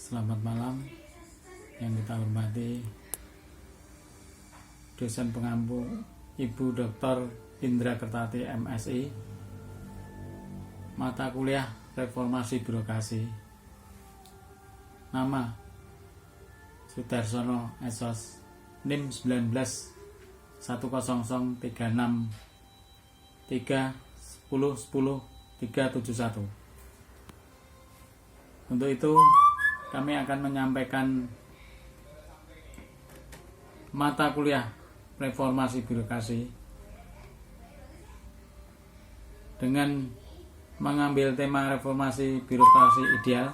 Selamat malam yang kita hormati dosen pengampu Ibu Dr. Indra Kertati MSI, mata kuliah Reformasi Birokrasi. Nama Sudarsono Esos, NIM 19 10036 310 10 371. Untuk itu kami akan menyampaikan mata kuliah Reformasi Birokrasi dengan mengambil tema reformasi birokrasi ideal.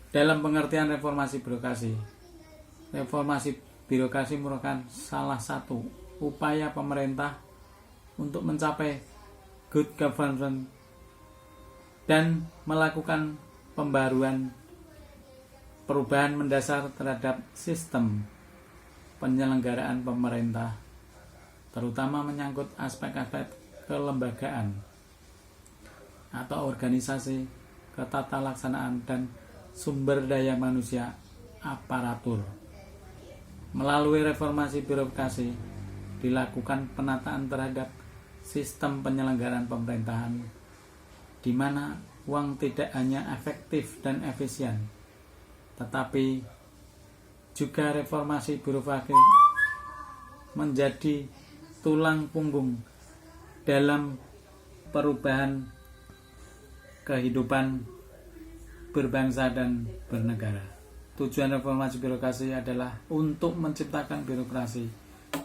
Dalam pengertian reformasi birokrasi merupakan salah satu upaya pemerintah untuk mencapai good governance dan melakukan perubahan mendasar terhadap sistem penyelenggaraan pemerintah, terutama menyangkut aspek-aspek kelembagaan atau organisasi, ketatalaksanaan, dan sumber daya manusia aparatur. Melalui reformasi birokrasi dilakukan penataan terhadap sistem penyelenggaraan pemerintahan, di mana uang tidak hanya efektif dan efisien, tetapi juga reformasi birokrasi menjadi tulang punggung dalam perubahan kehidupan berbangsa dan bernegara. Tujuan reformasi birokrasi adalah untuk menciptakan birokrasi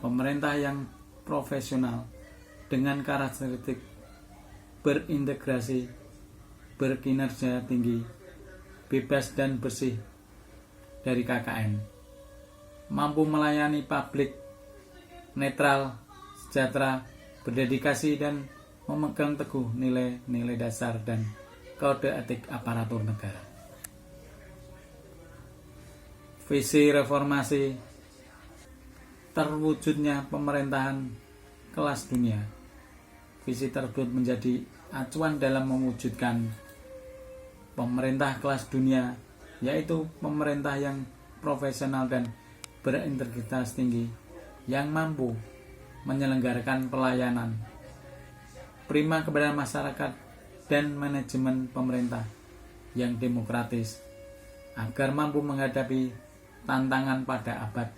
pemerintah yang profesional dengan karakteristik berintegrasi, berkinerja tinggi, bebas dan bersih dari KKN, mampu melayani publik, netral, sejahtera, berdedikasi, dan memegang teguh nilai-nilai dasar dan kode etik aparatur negara. Visi reformasi terwujudnya pemerintahan kelas dunia. Visi tersebut menjadi acuan dalam mewujudkan pemerintah kelas dunia, yaitu pemerintah yang profesional dan berintegritas tinggi, yang mampu menyelenggarakan pelayanan prima kepada masyarakat dan manajemen pemerintah yang demokratis, agar mampu menghadapi tantangan pada abad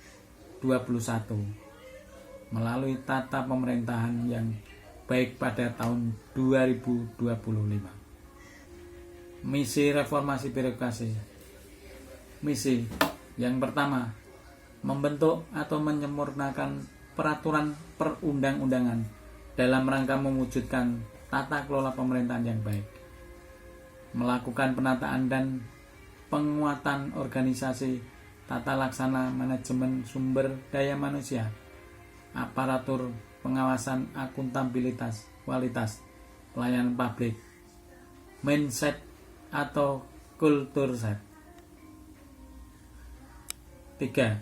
21 melalui tata pemerintahan yang baik pada tahun 2025. Misi reformasi birokrasi. Misi yang pertama, membentuk atau menyempurnakan peraturan perundang-undangan dalam rangka mewujudkan tata kelola pemerintahan yang baik, melakukan penataan dan penguatan organisasi, tata laksana, manajemen sumber daya manusia, aparatur, pengawasan, akuntabilitas, kualitas, pelayanan publik, mindset atau kultur set. 3.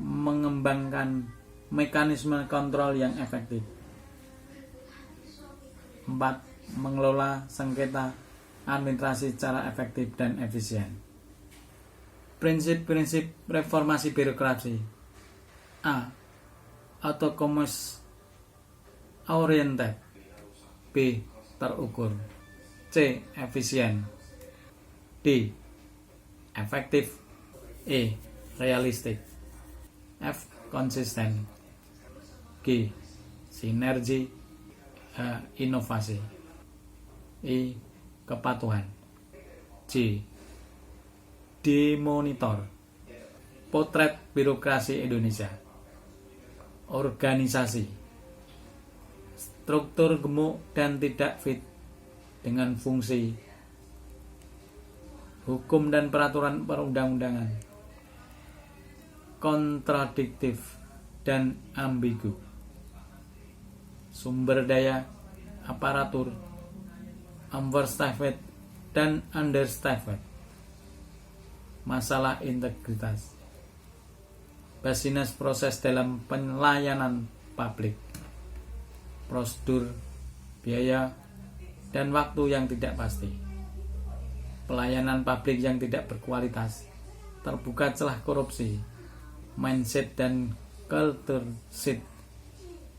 Mengembangkan mekanisme kontrol yang efektif. 4. Mengelola sengketa administrasi secara efektif dan efisien. Prinsip-prinsip reformasi birokrasi. A. Outcomes oriented. B. Terukur. C. Efisien. D. Efektif. E. Realistik. F. Konsisten. G. Sinergi. H. Inovasi. I. Kepatuhan. J. Dimonitor. Potret birokrasi Indonesia. Organisasi, struktur gemuk dan tidak fit dengan fungsi, hukum dan peraturan perundang-undangan, kontradiktif dan ambigu, sumber daya aparatur, overstaffed dan understaffed, masalah integritas, basinas proses dalam pelayanan publik, prosedur, biaya, dan waktu yang tidak pasti. pelayanan publik yang tidak berkualitas, terbuka celah korupsi, mindset dan culture shift,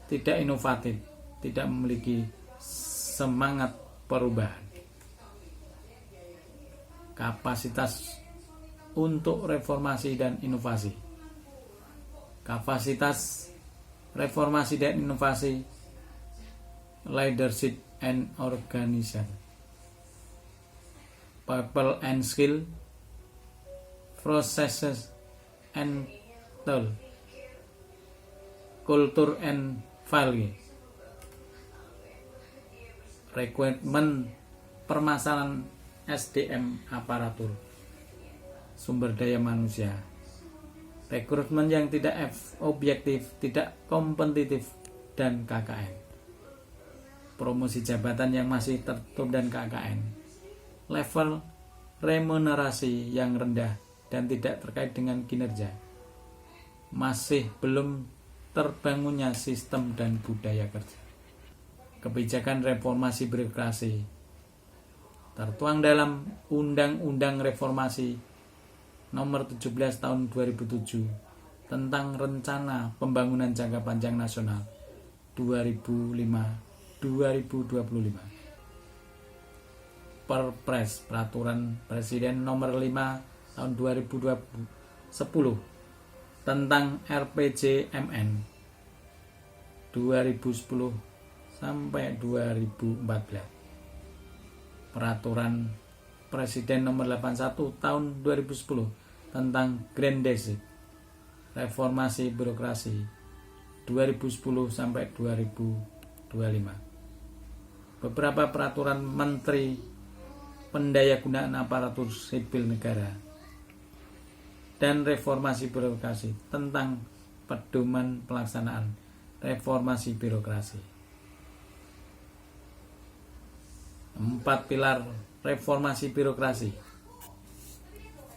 tidak inovatif, tidak memiliki semangat perubahan, kapasitas untuk reformasi dan inovasi. Kapasitas reformasi dan inovasi, leadership and organization, people and skill, processes and tool, culture and value, requirement permasalahan SDM aparatur, sumber daya manusia, rekrutmen yang tidak objektif, tidak kompetitif, dan KKN, promosi jabatan yang masih tertutup dan KKN, level remunerasi yang rendah dan tidak terkait dengan kinerja, masih belum terbangunnya sistem dan budaya kerja. Kebijakan reformasi birokrasi tertuang dalam Undang-Undang Reformasi Nomor 17 Tahun 2007 tentang Rencana Pembangunan Jangka Panjang Nasional 2005-2025. Perpres Peraturan Presiden Nomor 5 Tahun 2010 tentang RPJMN 2010 sampai 2014. Peraturan Presiden Nomor 81 Tahun 2010 tentang Grandbasic Reformasi Birokrasi 2010 sampai 2025. Beberapa peraturan Menteri Pendayagunaan Aparatur Sipil Negara dan reformasi birokrasi tentang pedoman pelaksanaan reformasi birokrasi. 4 pilar reformasi birokrasi: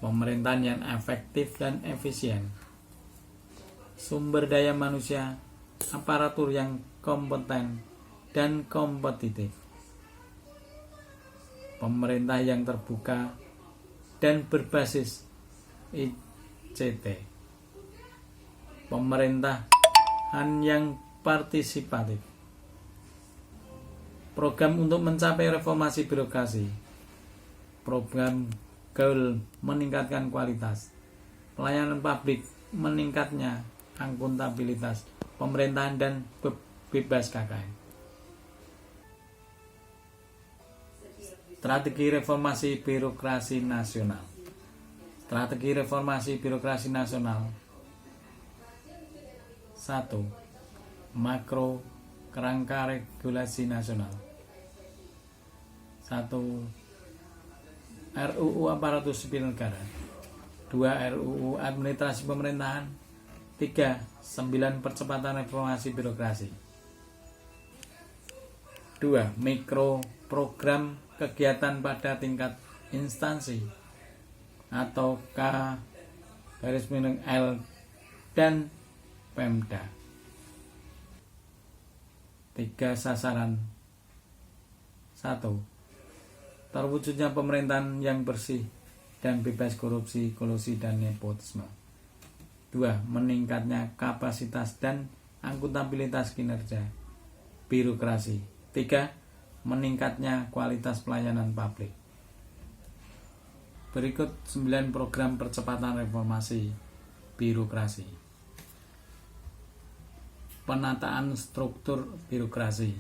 pemerintahan yang efektif dan efisien, sumber daya manusia, aparatur yang kompeten dan kompetitif, pemerintah yang terbuka dan berbasis ICT, pemerintahan yang partisipatif. Program untuk mencapai reformasi birokrasi. Program goal meningkatkan kualitas pelayanan publik, meningkatnya akuntabilitas pemerintahan dan bebas KKN. Strategi reformasi birokrasi nasional. Strategi reformasi birokrasi nasional. 1. Makro kerangka regulasi nasional. 1. RUU Aparatur Sipil Negara. 2. RUU Administrasi Pemerintahan. 3. 9 Percepatan Reformasi Birokrasi. 2. Mikro program kegiatan pada tingkat instansi atau K-L dan Pemda. 3 sasaran. 1. Terwujudnya pemerintahan yang bersih dan bebas korupsi, kolusi, dan nepotisme. 2. Meningkatnya kapasitas dan akuntabilitas kinerja birokrasi. 3. Meningkatnya kualitas pelayanan publik. Berikut 9 program percepatan reformasi birokrasi. Penataan struktur birokrasi,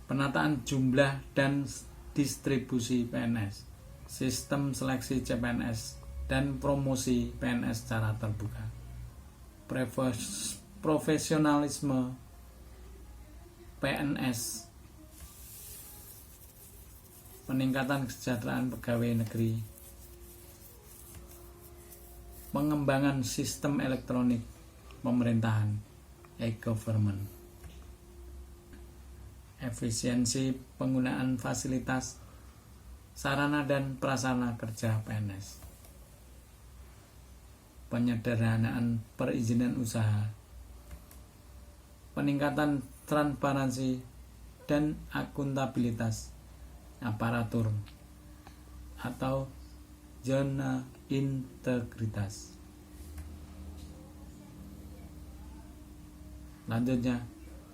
penataan jumlah dan distribusi PNS, sistem seleksi CPNS, dan promosi PNS secara terbuka, profesionalisme PNS, peningkatan kesejahteraan pegawai negeri, pengembangan sistem elektronik pemerintahan, e-government, efisiensi penggunaan fasilitas, sarana dan prasarana kerja PNS, penyederhanaan perizinan usaha, peningkatan transparansi dan akuntabilitas aparatur atau zona integritas. Lanjutnya,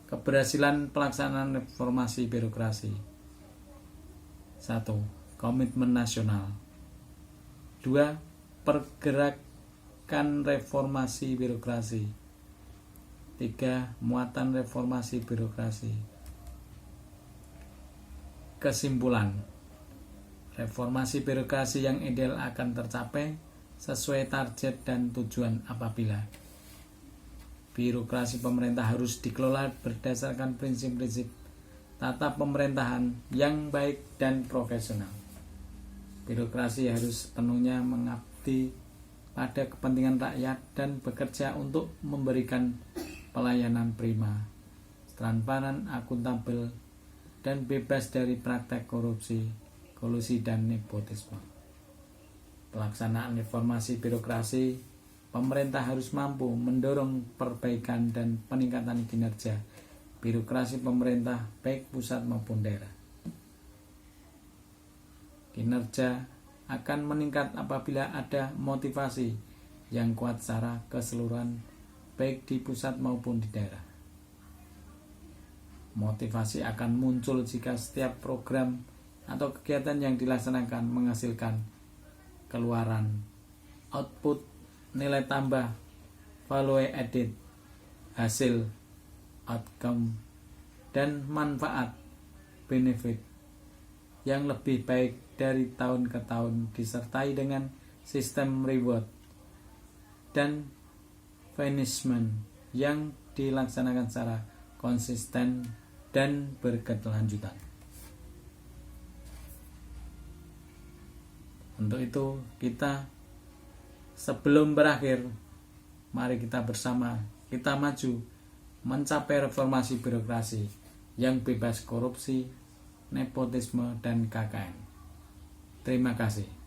keberhasilan pelaksanaan reformasi birokrasi. 1. Komitmen nasional. 2. Pergerakan reformasi birokrasi. 3. Muatan reformasi birokrasi. Kesimpulan, reformasi birokrasi yang ideal akan tercapai sesuai target dan tujuan apabila birokrasi pemerintah harus dikelola berdasarkan prinsip-prinsip tata pemerintahan yang baik dan profesional. Birokrasi harus sepenuhnya mengabdi pada kepentingan rakyat dan bekerja untuk memberikan pelayanan prima, transparan, akuntabel, dan bebas dari praktek korupsi, kolusi, dan nepotisme. Pelaksanaan reformasi birokrasi, pemerintah harus mampu mendorong perbaikan dan peningkatan kinerja birokrasi pemerintah baik pusat maupun daerah. Kinerja akan meningkat apabila ada motivasi yang kuat secara keseluruhan baik di pusat maupun di daerah. Motivasi akan muncul jika setiap program atau kegiatan yang dilaksanakan menghasilkan keluaran, output, nilai tambah, value added, hasil, outcome, dan manfaat, benefit yang lebih baik dari tahun ke tahun disertai dengan sistem reward dan punishment yang dilaksanakan secara konsisten dan berkelanjutan. Untuk itu kita sebelum berakhir, mari kita bersama kita maju mencapai reformasi birokrasi yang bebas korupsi, nepotisme, dan KKN. Terima kasih.